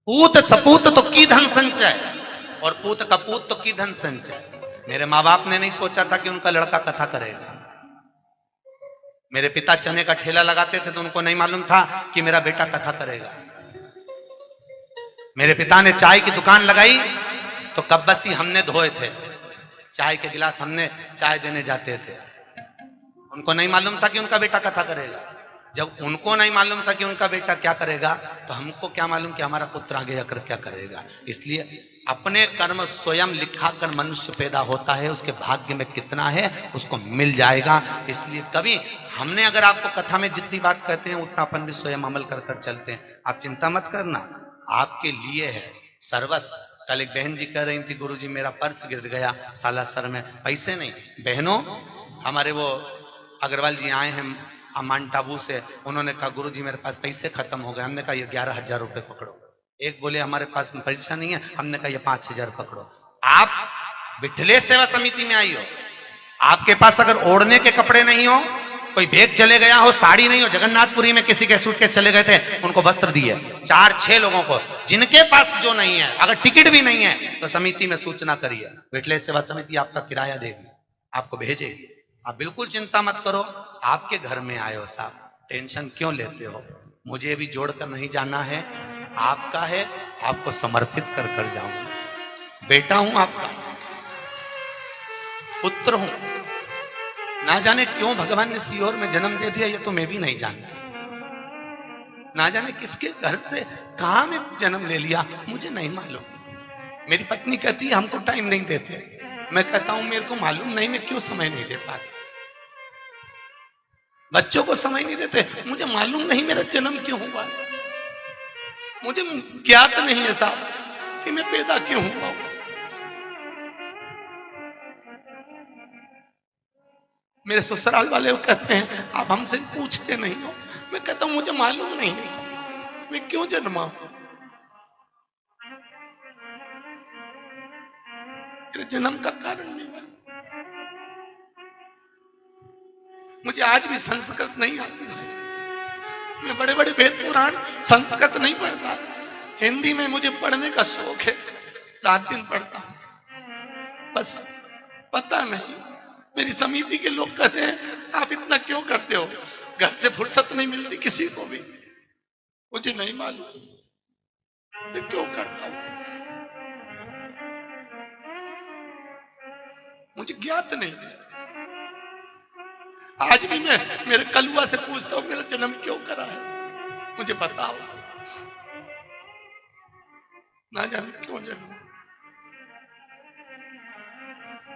पूत सपूत तो की धन संचय और पूत कपूत तो की धन संचय। मेरे माँ बाप ने नहीं सोचा था कि उनका लड़का कथा करेगा। मेरे पिता चने का ठेला लगाते थे तो उनको नहीं मालूम था कि मेरा बेटा कथा करेगा। मेरे पिता ने चाय की दुकान लगाई तो कब्बसी हमने धोए थे, चाय के गिलास हमने चाय देने जाते थे। उनको नहीं मालूम था कि उनका बेटा कथा करेगा। जब उनको नहीं मालूम था कि उनका बेटा क्या करेगा तो हमको क्या मालूम कि हमारा पुत्र आगे जाकर क्या करेगा। इसलिए अपने कर्म स्वयं लिखा कर मनुष्य पैदा होता है, उसके भाग्य में कितना है उसको मिल जाएगा। इसलिए कभी हमने अगर आपको कथा में जितनी बात कहते हैं उतना अपन भी स्वयं अमल कर कर चलते हैं। आप चिंता मत करना, आपके लिए है सर्वस्व। कल एक बहन जी कह रही थी, गुरुजी मेरा पर्स गिर गया सालासर में, पैसे नहीं। बहनों, हमारे वो अग्रवाल जी आए हैं माउंट आबू से, उन्होंने कहा गुरुजी मेरे पास पैसे खत्म हो गए। हमने कहा ये 11,000 रुपए पकड़ो। एक बोले हमारे पास पैसा नहीं है, हमने कहा ये 5,000 पकड़ो। आप विठलेश सेवा समिति में आई हो, आपके पास अगर ओढ़ने के कपड़े नहीं हो, कोई बैग चले गया हो, साड़ी नहीं हो, जगन्नाथपुरी में किसी के सूटकेस चले गए थे, उनको वस्त्र दिए 4-6 लोगों को। जिनके पास जो नहीं है, अगर टिकट भी नहीं है तो समिति में सूचना करिए, विठलेश सेवा समिति आपका किराया देगी, आपको भेजेगी। आप बिल्कुल चिंता मत करो। आपके घर में आए हो साहब, टेंशन क्यों लेते हो? मुझे भी जोड़कर नहीं जाना है, आपका है, आपको समर्पित कर कर जाऊंगा। बेटा हूं आपका, पुत्र हूं। ना जाने क्यों भगवान ने सीहोर में जन्म दे दिया, ये तो मैं भी नहीं जानता। ना जाने किसके घर से कहां में जन्म ले लिया, मुझे नहीं मालूम। मेरी पत्नी कहती है हमको टाइम नहीं देते, मैं कहता हूं मेरे को मालूम नहीं, मैं क्यों समय नहीं दे पाता। बच्चों को समय नहीं देते, मुझे मालूम नहीं मेरा जन्म क्यों हुआ, मुझे ज्ञात नहीं है साहब कि मैं पैदा क्यों हुआ। मेरे ससुराल वाले कहते हैं आप हमसे पूछते नहीं हो, मैं कहता हूं मुझे मालूम नहीं है साहब मैं क्यों जन्मा हूं। मेरे जन्म का कारण नहीं है। मुझे आज भी संस्कृत नहीं आती है, मैं बड़े बड़े वेद पुराण संस्कृत नहीं पढ़ता, हिंदी में मुझे पढ़ने का शौक है, रात दिन पढ़ता हूं। बस पता नहीं, मेरी समिति के लोग कहते हैं आप इतना क्यों करते हो, घर से फुर्सत नहीं मिलती किसी को भी। मुझे नहीं मालूम मैं क्यों करता हूं, मुझे ज्ञात नहीं है। आज भी मैं मेरे कलुआ से पूछता हूं मेरा जन्म क्यों करा है, मुझे बताओ। ना जाने क्यों जन्म।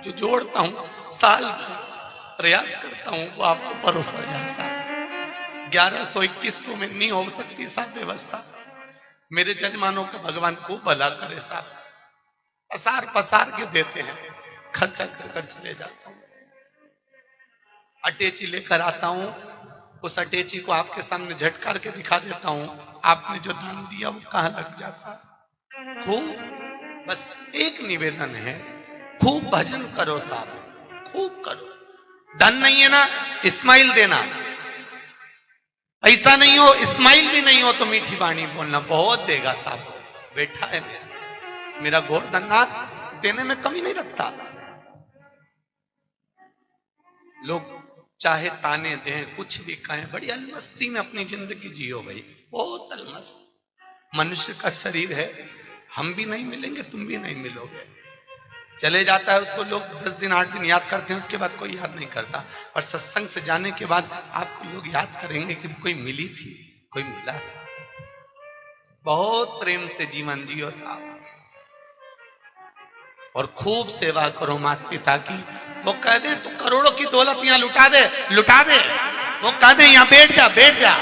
जो जोड़ता हूं साल भर प्रयास करता हूं वो आपको परोसा जाए साहब। 1121 में नहीं हो सकती साहब व्यवस्था। मेरे जजमानों का भगवान खूब भला करे साहब, पसार पसार के देते हैं, खर्चा कर कर चले जाता हूं। अटैची लेकर आता हूं, उस अटैची को आपके सामने झटकार के दिखा देता हूं, आपने जो दान दिया वो कहां लग जाता। खूब बस एक निवेदन है, खूब भजन करो साहब, खूब करो। धन नहीं है ना, इस्माइल देना। पैसा नहीं हो, इस्माइल भी नहीं हो तो मीठी वाणी बोलना, बहुत देगा साहब। बैठा है मेरा गोवर्धननाथ, देने में कमी नहीं रखता। लोग चाहे ताने दें, कुछ भी कहें, बड़ी अलमस्ती में अपनी जिंदगी जियो भाई, बहुत अलमस्त। मनुष्य का शरीर है, हम भी नहीं मिलेंगे, तुम भी नहीं मिलोगे। चले जाता है उसको लोग 10 दिन 8 दिन याद करते हैं, उसके बाद कोई याद नहीं करता। और सत्संग से जाने के बाद आपको लोग याद करेंगे कि कोई मिली थी, कोई मिला था। बहुत प्रेम से जीवन जियो साहब, और खूब सेवा करो माता पिता की। वो कह दे तू करोड़ों की दौलत यहां लुटा दे, लुटा दे। वो कह दे यहां बैठ जा, बैठ जा,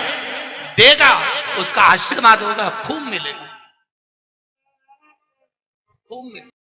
देगा, उसका आशीर्वाद होगा, खूब मिलेगा, खूब मिलेगा।